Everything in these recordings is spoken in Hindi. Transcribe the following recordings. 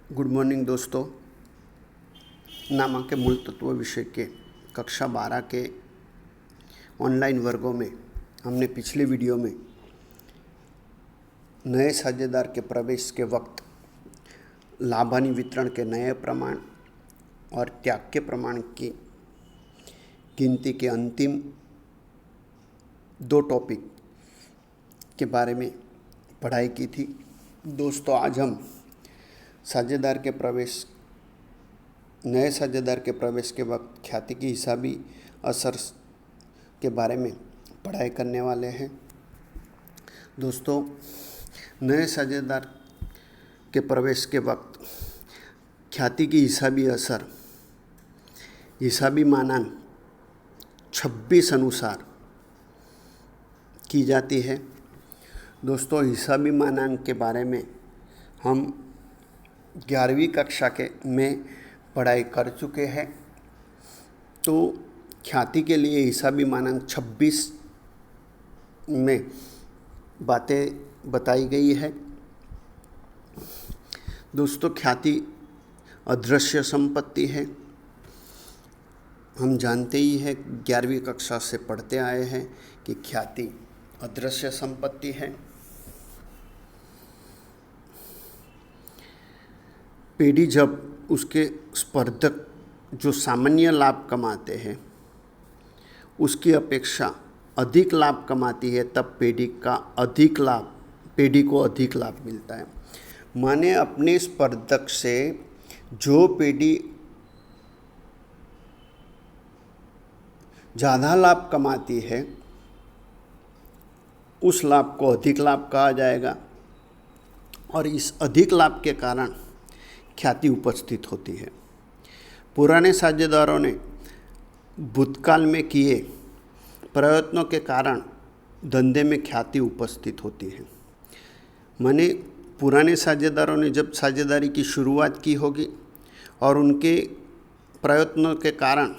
गुड मॉर्निंग दोस्तों। नामा के मूल तत्व विषय के कक्षा 12 के ऑनलाइन वर्गों में हमने पिछले वीडियो में नए साझेदार के प्रवेश के वक्त लाभानी वितरण के नए प्रमाण और त्याग के प्रमाण की गिनती के अंतिम दो टॉपिक के बारे में पढ़ाई की थी। दोस्तों, आज हम नए साझेदार के प्रवेश के वक्त ख्याति की हिसाबी असर के बारे में पढ़ाई करने वाले हैं। दोस्तों, नए साझेदार के प्रवेश के वक्त ख्याति की हिसाबी असर हिसाबी मानांक 26 अनुसार की जाती है। दोस्तों, हिसाबी मानांक के बारे में हम 11वीं कक्षा में पढ़ाई कर चुके हैं। तो ख्याति के लिए हिसाबी मानांक 26 में बातें बताई गई है। दोस्तों, ख्याति अदृश्य संपत्ति है। हम जानते ही हैं, 11वीं कक्षा से पढ़ते आए हैं कि ख्याति अदृश्य संपत्ति है। पेढ़ी जब उसके स्पर्धक जो सामान्य लाभ कमाते हैं उसकी अपेक्षा अधिक लाभ कमाती है, तब पेढ़ी को अधिक लाभ मिलता है। माने अपने स्पर्धक से जो पेढ़ी ज़्यादा लाभ कमाती है उस लाभ को अधिक लाभ कहा जाएगा, और इस अधिक लाभ के कारण ख्याति उपस्थित होती है। पुराने साझेदारों ने भूतकाल में किए प्रयत्नों के कारण धंधे में ख्याति उपस्थित होती है। माने पुराने साझेदारों ने जब साझेदारी की शुरुआत की होगी और उनके प्रयत्नों के कारण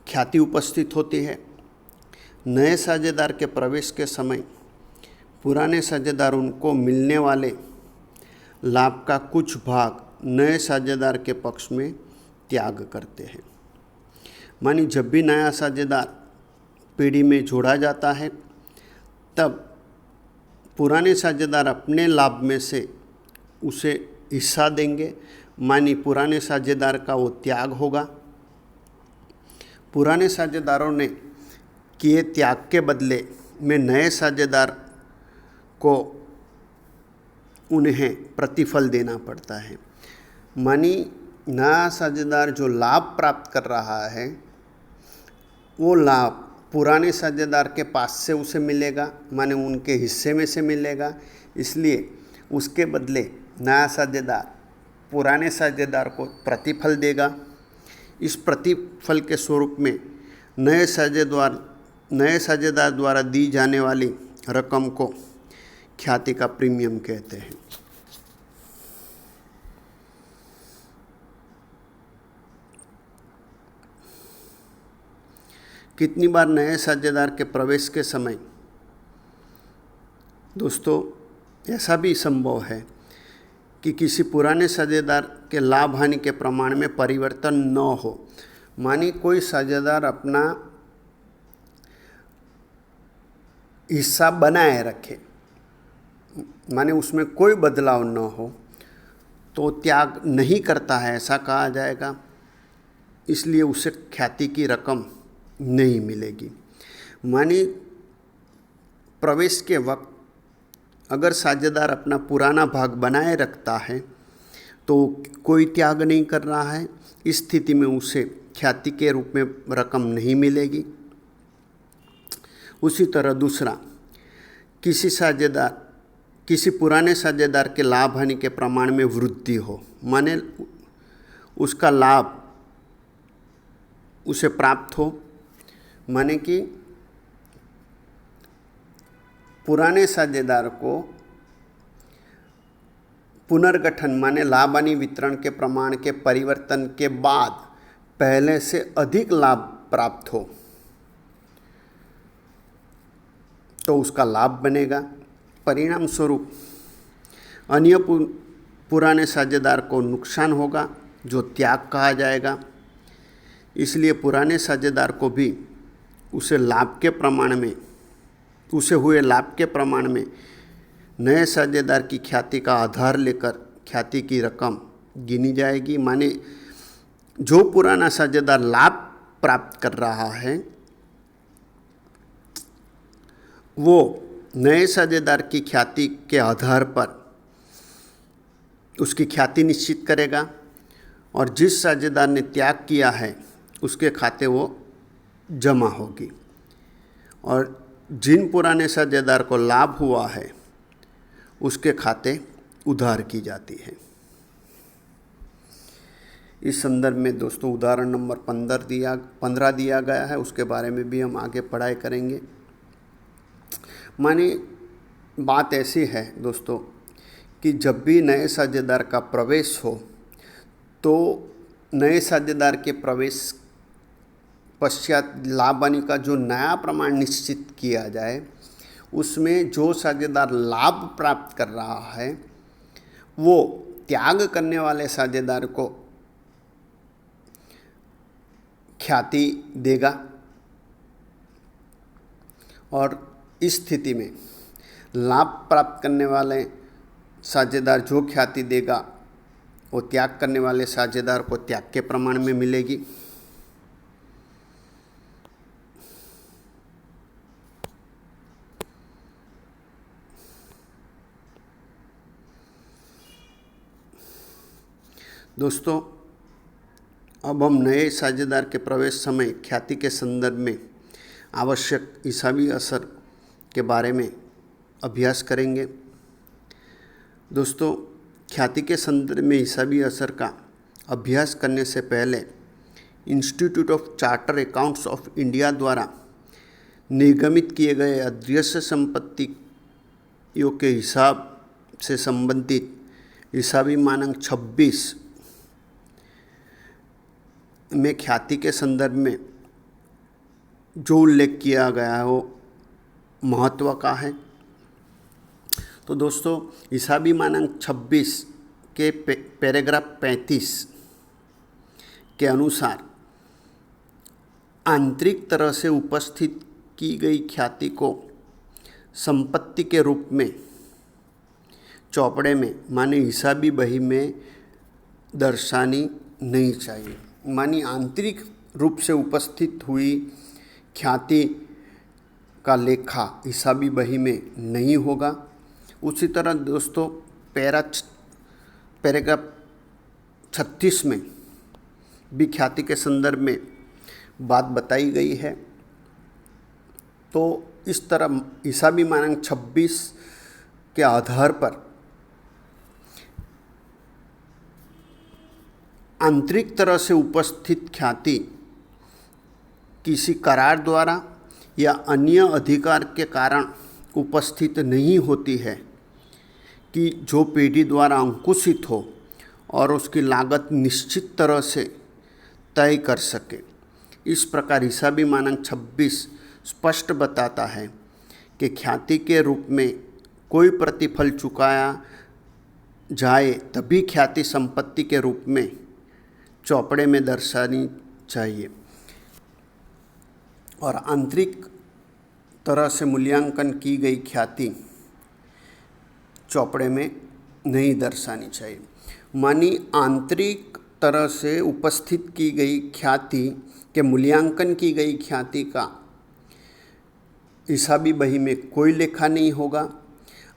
ख्याति उपस्थित होती है। नए साझेदार के प्रवेश के समय पुराने साझेदार उनको मिलने वाले लाभ का कुछ भाग नए साझेदार के पक्ष में त्याग करते हैं। मानी जब भी नया साझेदार पेढ़ी में जोड़ा जाता है तब पुराने साझेदार अपने लाभ में से उसे हिस्सा देंगे। मानी पुराने साझेदार का वो त्याग होगा। पुराने साझेदारों ने किए त्याग के बदले में नए साझेदार को उन्हें प्रतिफल देना पड़ता है। मानी नया साझेदार जो लाभ प्राप्त कर रहा है वो लाभ पुराने साझेदार के पास से उसे मिलेगा, माने उनके हिस्से में से मिलेगा। इसलिए उसके बदले नया साझेदार पुराने साझेदार को प्रतिफल देगा। इस प्रतिफल के स्वरूप में नए साझेदार द्वारा दी जाने वाली रकम को ख्याति का प्रीमियम कहते हैं। कितनी बार नए साझेदार के प्रवेश के समय दोस्तों ऐसा भी संभव है कि किसी पुराने साझेदार के लाभ हानि के प्रमाण में परिवर्तन न हो। मानी कोई साझेदार अपना हिस्सा बनाए रखे, माने उसमें कोई बदलाव न हो, तो त्याग नहीं करता है ऐसा कहा जाएगा। इसलिए उसे ख्याति की रकम नहीं मिलेगी। मानी प्रवेश के वक्त अगर साझेदार अपना पुराना भाग बनाए रखता है तो कोई त्याग नहीं कर रहा है। इस स्थिति में उसे ख्याति के रूप में रकम नहीं मिलेगी। उसी तरह दूसरा, किसी पुराने साझेदार के लाभ हानि के प्रमाण में वृद्धि हो, माने उसका लाभ उसे प्राप्त हो। माने कि पुराने साझेदार को पुनर्गठन माने लाभ हानि वितरण के प्रमाण के परिवर्तन के बाद पहले से अधिक लाभ प्राप्त हो तो उसका लाभ बनेगा। परिणाम स्वरूप अन्य पुराने साझेदार को नुकसान होगा, जो त्याग कहा जाएगा। इसलिए पुराने साझेदार को भी उसे हुए लाभ के प्रमाण में नए साझेदार की ख्याति का आधार लेकर ख्याति की रकम गिनी जाएगी। माने जो पुराना साझेदार लाभ प्राप्त कर रहा है वो नए साझेदार की ख्याति के आधार पर उसकी ख्याति निश्चित करेगा, और जिस साझेदार ने त्याग किया है उसके खाते वो जमा होगी, और जिन पुराने साझेदार को लाभ हुआ है उसके खाते उधार की जाती है। इस संदर्भ में दोस्तों उदाहरण नंबर 15 दिया गया है, उसके बारे में भी हम आगे पढ़ाई करेंगे। माने बात ऐसी है दोस्तों कि जब भी नए साझेदार का प्रवेश हो तो नए साझेदार के प्रवेश पश्चात लाभ हानि का जो नया प्रमाण निश्चित किया जाए, उसमें जो साझेदार लाभ प्राप्त कर रहा है वो त्याग करने वाले साझेदार को ख्याति देगा, और इस स्थिति में लाभ प्राप्त करने वाले साझेदार जो ख्याति देगा वो त्याग करने वाले साझेदार को त्याग के प्रमाण में मिलेगी। दोस्तों, अब हम नए साझेदार के प्रवेश समय ख्याति के संदर्भ में आवश्यक हिसाबी असर के बारे में अभ्यास करेंगे। दोस्तों, ख्याति के संदर्भ में हिसाबी असर का अभ्यास करने से पहले institute of charter accounts of India द्वारा निर्गमित किए गए अदृश्य संपत्तियों के हिसाब से संबंधित हिसाबी मानक 26 में ख्याति के संदर्भ में जो उल्लेख किया गया है वो महत्व का है। तो दोस्तों, हिसाबी मानक 26 के पैराग्राफ 35 के अनुसार आंतरिक तरह से उपस्थित की गई ख्याति को संपत्ति के रूप में चौपड़े में माने हिसाबी बही में दर्शानी नहीं चाहिए। मानी आंतरिक रूप से उपस्थित हुई ख्याति का हिसाबी बही में नहीं होगा। उसी तरह दोस्तों पैराग्राफ 36 में भी ख्याति के संदर्भ में बात बताई गई है। तो इस तरह हिसाबी मानक 26 के आधार पर आंतरिक तरह से उपस्थित ख्याति किसी करार द्वारा या अन्य अधिकार के कारण उपस्थित नहीं होती है कि जो पेढ़ी द्वारा अंकुशित हो और उसकी लागत निश्चित तरह से तय कर सके। इस प्रकार हिसाबी मानक 26 स्पष्ट बताता है कि ख्याति के रूप में कोई प्रतिफल चुकाया जाए तभी ख्याति संपत्ति के रूप में चौपड़े में दर्शानी चाहिए, और आंतरिक तरह से मूल्यांकन की गई ख्याति चौपड़े में नहीं दर्शानी चाहिए। मानी आंतरिक तरह से उपस्थित की गई ख्याति के मूल्यांकन की गई ख्याति का हिसाबी बही में कोई लेखा नहीं होगा।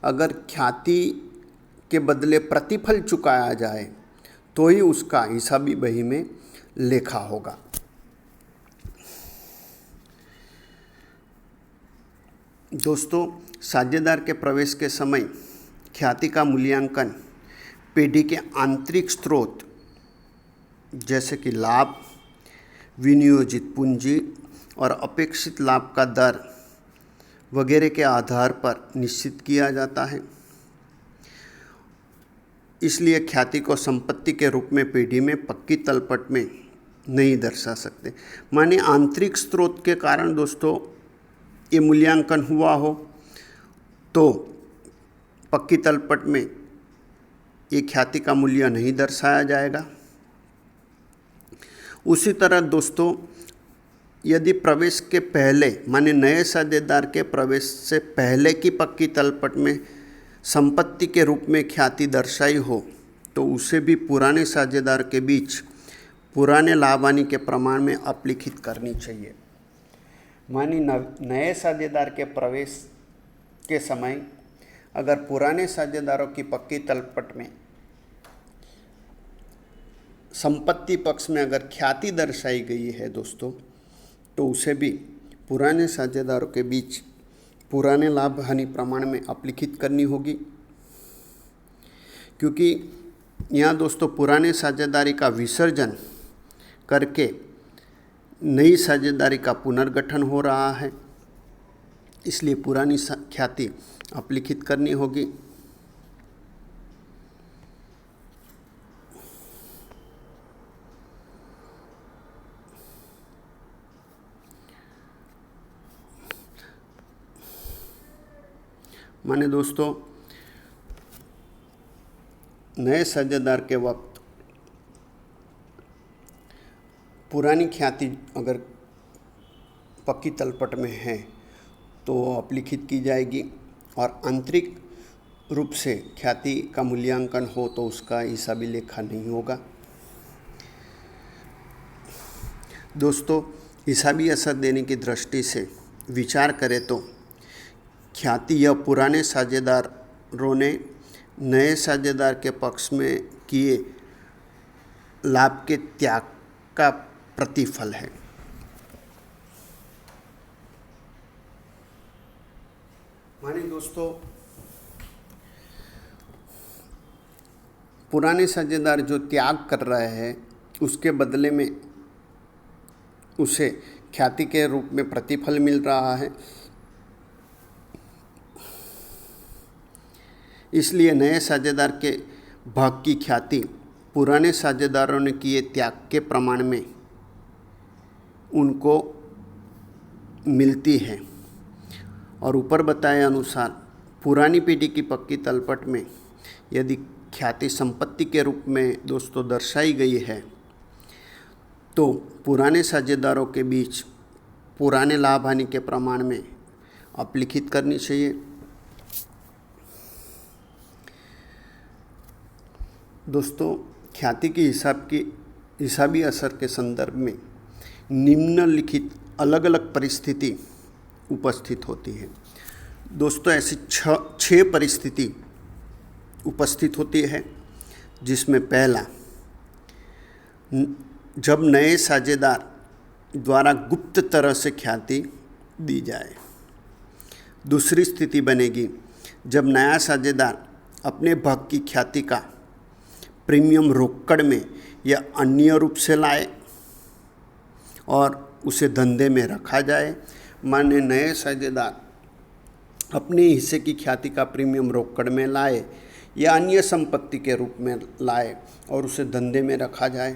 अगर ख्याति के बदले प्रतिफल चुकाया जाए तो ही उसका हिसाबी बही में लेखा होगा। दोस्तों, साझेदार के प्रवेश के समय ख्याति का मूल्यांकन पेढ़ी के आंतरिक स्रोत जैसे कि लाभ, विनियोजित पूंजी और अपेक्षित लाभ का दर वगैरह के आधार पर निश्चित किया जाता है। इसलिए ख्याति को संपत्ति के रूप में पेढ़ी में पक्की तलपट में नहीं दर्शा सकते। माने आंतरिक स्रोत के कारण दोस्तों ये मूल्यांकन हुआ हो तो पक्की तलपट में ये ख्याति का मूल्य नहीं दर्शाया जाएगा। उसी तरह दोस्तों, यदि प्रवेश के पहले माने नए साझेदार के प्रवेश से पहले की पक्की तलपट में संपत्ति के रूप में ख्याति दर्शाई हो तो उसे भी पुराने साझेदार के बीच पुराने लाभ हानि के प्रमाण में अपलिखित करनी चाहिए। मानी नए साझेदार के प्रवेश के समय अगर पुराने साझेदारों की पक्की तलपट में संपत्ति पक्ष में अगर ख्याति दर्शाई गई है दोस्तों, तो उसे भी पुराने साझेदारों के बीच पुराने लाभ हानि प्रमाण में अपलिखित करनी होगी। क्योंकि यहाँ दोस्तों पुराने साझेदारी का विसर्जन करके नई साझेदारी का पुनर्गठन हो रहा है, इसलिए पुरानी ख्याति अपलिखित करनी होगी। माने दोस्तों, नए साझेदार के वक्त पुरानी ख्याति अगर पक्की तलपट में है तो अपलिखित की जाएगी, और आंतरिक रूप से ख्याति का मूल्यांकन हो तो उसका हिसाबी लेखा नहीं होगा। दोस्तों, हिसाबी असर देने की दृष्टि से विचार करें तो ख्याति यह पुराने साझेदारों ने नए साझेदार के पक्ष में किए लाभ के त्याग का प्रतिफल है। माने दोस्तों, पुराने साझेदार जो त्याग कर रहे हैं उसके बदले में उसे ख्याति के रूप में प्रतिफल मिल रहा है। इसलिए नए साझेदार के भाग की ख्याति पुराने साझेदारों ने किए त्याग के प्रमाण में उनको मिलती है। और ऊपर बताए अनुसार पुरानी पीढ़ी की पक्की तलपट में यदि ख्याति संपत्ति के रूप में दोस्तों दर्शाई गई है तो पुराने साझेदारों के बीच पुराने लाभ हानि के प्रमाण में अपलिखित करनी चाहिए। दोस्तों, ख्याति की हिसाबी असर के संदर्भ में निम्नलिखित अलग अलग परिस्थिति उपस्थित होती है। दोस्तों, ऐसी छह परिस्थिति उपस्थित होती है, जिसमें पहला, जब नए साझेदार द्वारा गुप्त तरह से ख्याति दी जाए। दूसरी स्थिति बनेगी जब नया साझेदार अपने भाग की ख्याति का प्रीमियम रोकड़ में या अन्य रूप से लाए और उसे धंधे में रखा जाए। माने नए साझेदार अपने हिस्से की ख्याति का प्रीमियम रोकड़ में लाए या अन्य संपत्ति के रूप में लाए और उसे धंधे में रखा जाए।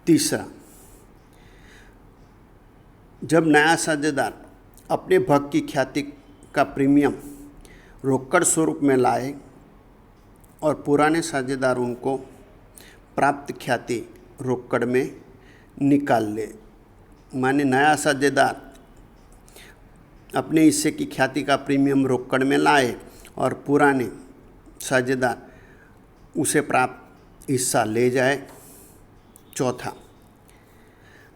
तीसरा, जब नया साझेदार अपने भाग की ख्याति का प्रीमियम रोकड़ स्वरूप में लाए और पुराने साझेदार उनको प्राप्त ख्याति रोकड़ में निकाल ले। माने नया साझेदार अपने हिस्से की ख्याति का प्रीमियम रोकड़ में लाए और पुराने साझेदार उसे प्राप्त हिस्सा ले जाए। चौथा,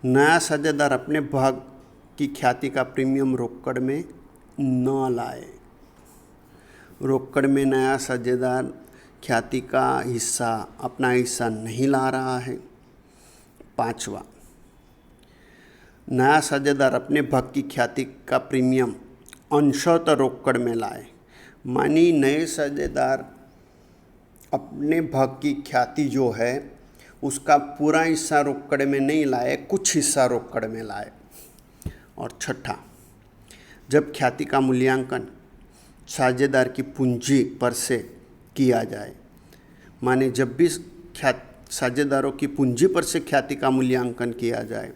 नया साझेदार अपने भाग की ख्याति का प्रीमियम रोकड़ में न लाए। रोकड़ में नया साझेदार ख्याति का हिस्सा अपना हिस्सा नहीं ला रहा है। पांचवा, नया साझेदार अपने भाग की ख्याति का प्रीमियम अंशतः रोकड़ में लाए। मानी नए साझेदार अपने भाग की ख्याति जो है उसका पूरा हिस्सा रोकड़ में नहीं लाए, कुछ हिस्सा रोकड़ में लाए। और छठा, जब ख्याति का मूल्यांकन साझेदार की पूंजी पर से किया जाए। माने जब भी साझेदारों की पूंजी पर से ख्याति का मूल्यांकन किया जाए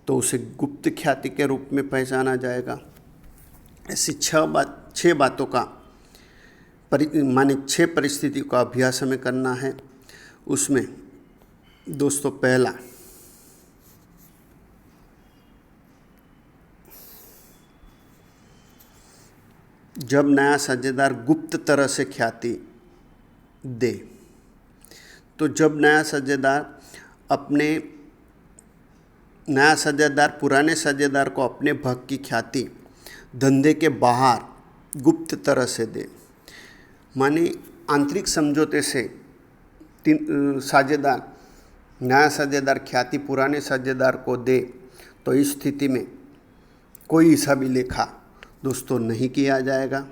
तो उसे गुप्त ख्याति के रूप में पहचाना जाएगा। ऐसी छह बातों का माने 6 परिस्थिति का अभ्यास हमें करना है। उसमें दोस्तों पहला, जब नया साझेदार गुप्त तरह से ख्याति दे, तो जब नया साझेदार पुराने साझेदार को अपने भाग की ख्याति धंधे के बाहर गुप्त तरह से दे, माने आंतरिक समझौते से नया साझेदार ख्याति पुराने साझेदार को दे, तो इस स्थिति में कोई हिसाबी लेखा दोस्तों नहीं किया जाएगा।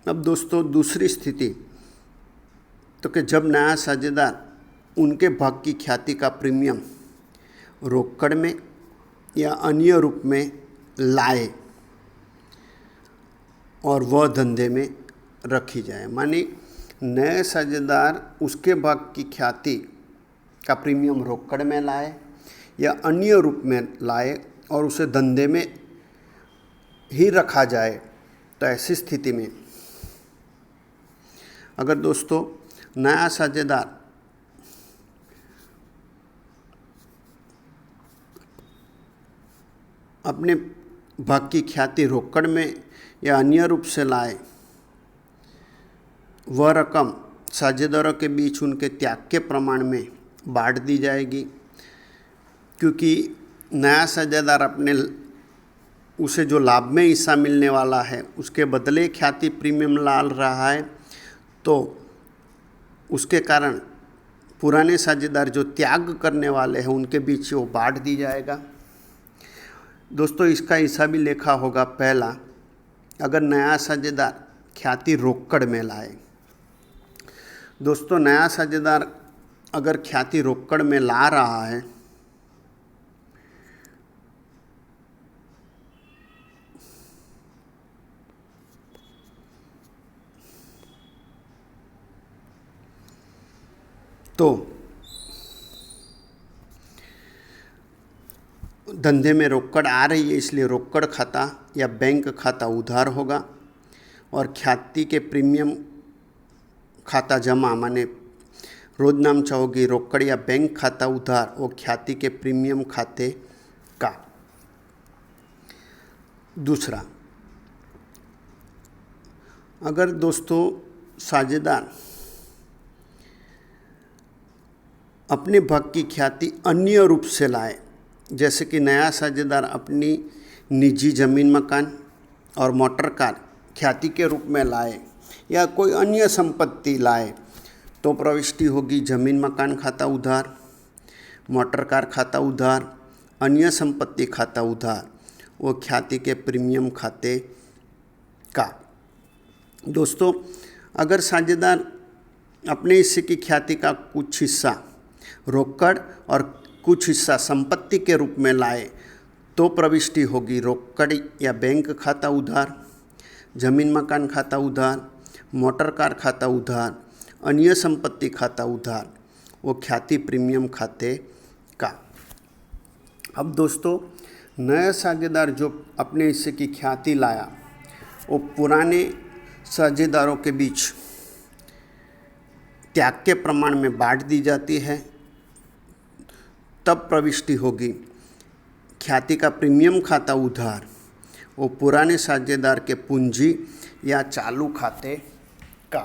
अब दोस्तों दूसरी स्थिति, तो कि जब नया साझेदार उनके भाग की ख्याति का प्रीमियम रोकड़ में या अन्य रूप में लाए और वह धंधे में रखी जाए, माने नए साझेदार उसके भाग की ख्याति का प्रीमियम रोकड़ में लाए या अन्य रूप में लाए और उसे धंधे में ही रखा जाए, तो ऐसी स्थिति में अगर दोस्तों नया साझेदार अपने भाग की ख्याति रोकड़ में या अन्य रूप से लाए, वह रकम साझेदारों के बीच उनके त्याग के प्रमाण में बांट दी जाएगी, क्योंकि नया साझेदार उसे जो लाभ में हिस्सा मिलने वाला है उसके बदले ख्याति प्रीमियम लाल रहा है, तो उसके कारण पुराने साझेदार जो त्याग करने वाले हैं उनके बीच वो बांट दी जाएगा। दोस्तों इसका हिसाबी लेखा होगा पहला, अगर नया साझेदार ख्याति रोकड़ में लाए। दोस्तों नया साझेदार अगर ख्याति रोकड़ में ला रहा है तो धंधे में रोकड़ आ रही है, इसलिए रोकड़ खाता या बैंक खाता उधार होगा और ख्याति के प्रीमियम खाता जमा, माने रोजनामचा होगी रोकड़ या बैंक खाता उधार, वो ख्याति के प्रीमियम खाते का। दूसरा, अगर दोस्तों साझेदार अपने भाग की ख्याति अन्य रूप से लाए, जैसे कि नया साझेदार अपनी निजी ज़मीन मकान और मोटर कार ख्याति के रूप में लाए या कोई अन्य संपत्ति लाए, तो प्रविष्टि होगी ज़मीन मकान खाता उधार, मोटर कार खाता उधार, अन्य संपत्ति खाता उधार, वो ख्याति के प्रीमियम खाते का। दोस्तों अगर साझेदार अपने हिस्से की ख्याति का कुछ हिस्सा रोकड़ और कुछ हिस्सा संपत्ति के रूप में लाए, तो प्रविष्टि होगी रोकड़ या बैंक खाता उधार, जमीन मकान खाता उधार, मोटर कार खाता उधार, अन्य संपत्ति खाता उधार, वो ख्याति प्रीमियम खाते का। अब दोस्तों नया साझेदार जो अपने हिस्से की ख्याति लाया, वो पुराने साझेदारों के बीच त्याग के प्रमाण में बांट दी जाती है, तब प्रविष्टि होगी ख्याति का प्रीमियम खाता उधार, वो पुराने साझेदार के पूंजी या चालू खाते का।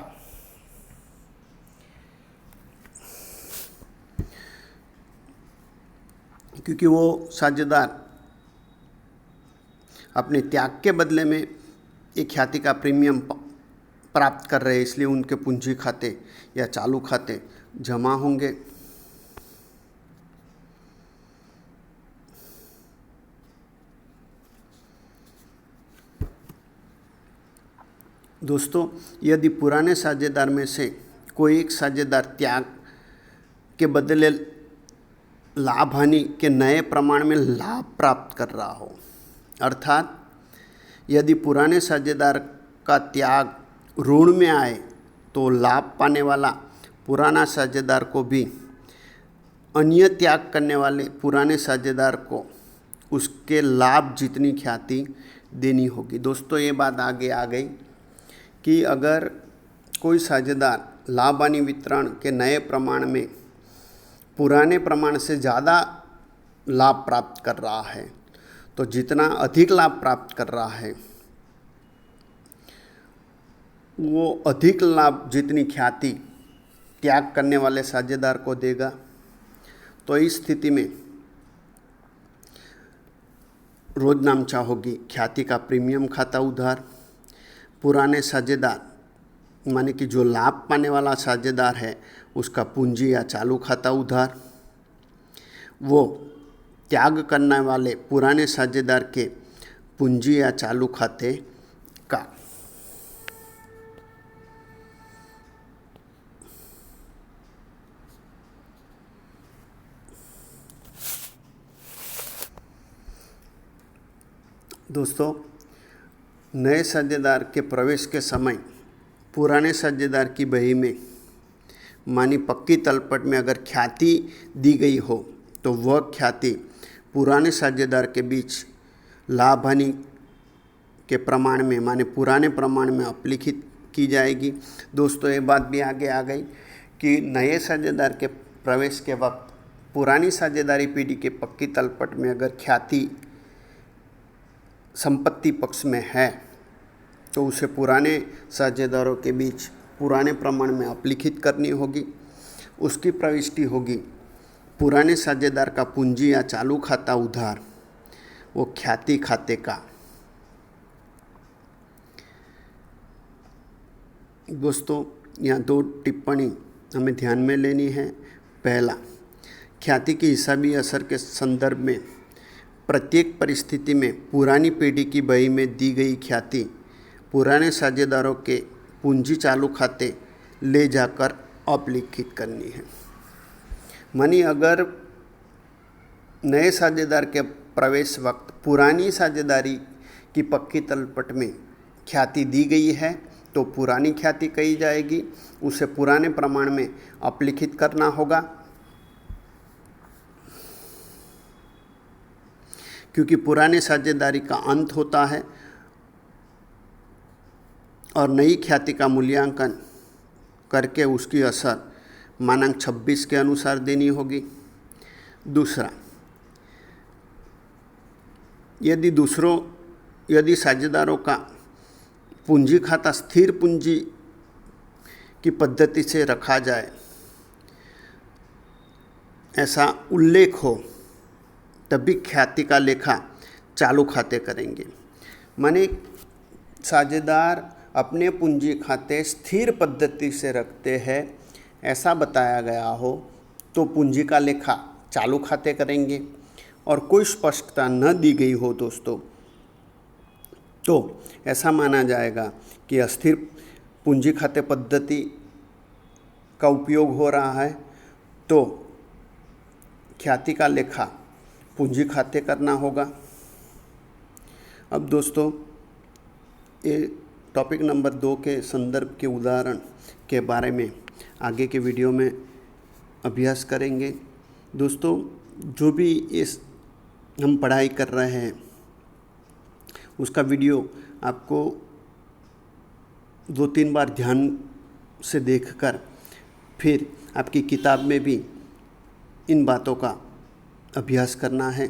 क्योंकि वो साझेदार अपने त्याग के बदले में एक ख्याति का प्रीमियम प्राप्त कर रहे हैं, इसलिए उनके पूंजी खाते या चालू खाते जमा होंगे। दोस्तों यदि पुराने साझेदार में से कोई एक साझेदार त्याग के बदले लाभ हानि के नए प्रमाण में लाभ प्राप्त कर रहा हो, अर्थात यदि पुराने साझेदार का त्याग ऋण में आए तो लाभ पाने वाला पुराना साझेदार को भी अन्य त्याग करने वाले पुराने साझेदार को उसके लाभ जितनी ख्याति देनी होगी। दोस्तों ये बात आगे आ गई कि अगर कोई साझेदार लाभ हानि वितरण के नए प्रमाण में पुराने प्रमाण से ज़्यादा लाभ प्राप्त कर रहा है, तो जितना अधिक लाभ प्राप्त कर रहा है वो अधिक लाभ जितनी ख्याति त्याग करने वाले साझेदार को देगा। तो इस स्थिति में रोज नामचा होगी, ख्याति का प्रीमियम खाता उधार। पुराने साझेदार माने कि जो लाभ पाने वाला साझेदार है उसका पूंजी या चालू खाता उधार। वो त्याग करने वाले पुराने साझेदार के पूंजी या चालू खाते का। दोस्तों, नए साझेदार के प्रवेश के समय पुराने साझेदार की बही में मानी पक्की तलपट में अगर ख्याति दी गई हो तो वह ख्याति पुराने साझेदार के बीच लाभ हानि के प्रमाण में माने पुराने प्रमाण में अपलिखित की जाएगी। दोस्तों ये बात भी आगे आ गई कि नए साझेदार के प्रवेश के वक्त पुरानी साझेदारी पीढ़ी के पक्की तलपट में अगर ख्याति संपत्ति पक्ष में है तो उसे पुराने साझेदारों के बीच पुराने प्रमाण में अपलिखित करनी होगी। उसकी प्रविष्टि होगी पुराने साझेदार का पूंजी या चालू खाता उधार, वो ख्याति खाते का। दोस्तों यहाँ 2 टिप्पणी हमें ध्यान में लेनी है। पहला, ख्याति की हिसाबी असर के संदर्भ में प्रत्येक परिस्थिति में पुरानी पीढ़ी की बही में दी गई ख्याति पुराने साझेदारों के पूंजी चालू खाते ले जाकर अपलिखित करनी है। मानी अगर नए साझेदार के प्रवेश वक्त पुरानी साझेदारी की पक्की तलपट में ख्याति दी गई है तो पुरानी ख्याति कही जाएगी, उसे पुराने प्रमाण में अपलिखित करना होगा। क्योंकि पुराने साझेदारी का अंत होता है और नई ख्याति का मूल्यांकन करके उसकी असर मानक 26 के अनुसार देनी होगी। दूसरा, यदि साझेदारों का पूंजी खाता स्थिर पूंजी की पद्धति से रखा जाए ऐसा उल्लेख हो तभी ख्याति का लेखा चालू खाते करेंगे। माने साझेदार अपने पूंजी खाते स्थिर पद्धति से रखते हैं ऐसा बताया गया हो तो पूंजी का लेखा चालू खाते करेंगे, और कोई स्पष्टता न दी गई हो दोस्तों तो ऐसा माना जाएगा कि अस्थिर पूंजी खाते पद्धति का उपयोग हो रहा है तो ख्याति का लेखा पूंजी खाते करना होगा। अब दोस्तों ये टॉपिक नंबर 2 के संदर्भ के उदाहरण के बारे में आगे के वीडियो में अभ्यास करेंगे। दोस्तों जो भी इस हम पढ़ाई कर रहे हैं उसका वीडियो आपको 2-3 बार ध्यान से देखकर फिर आपकी किताब में भी इन बातों का अभ्यास करना है।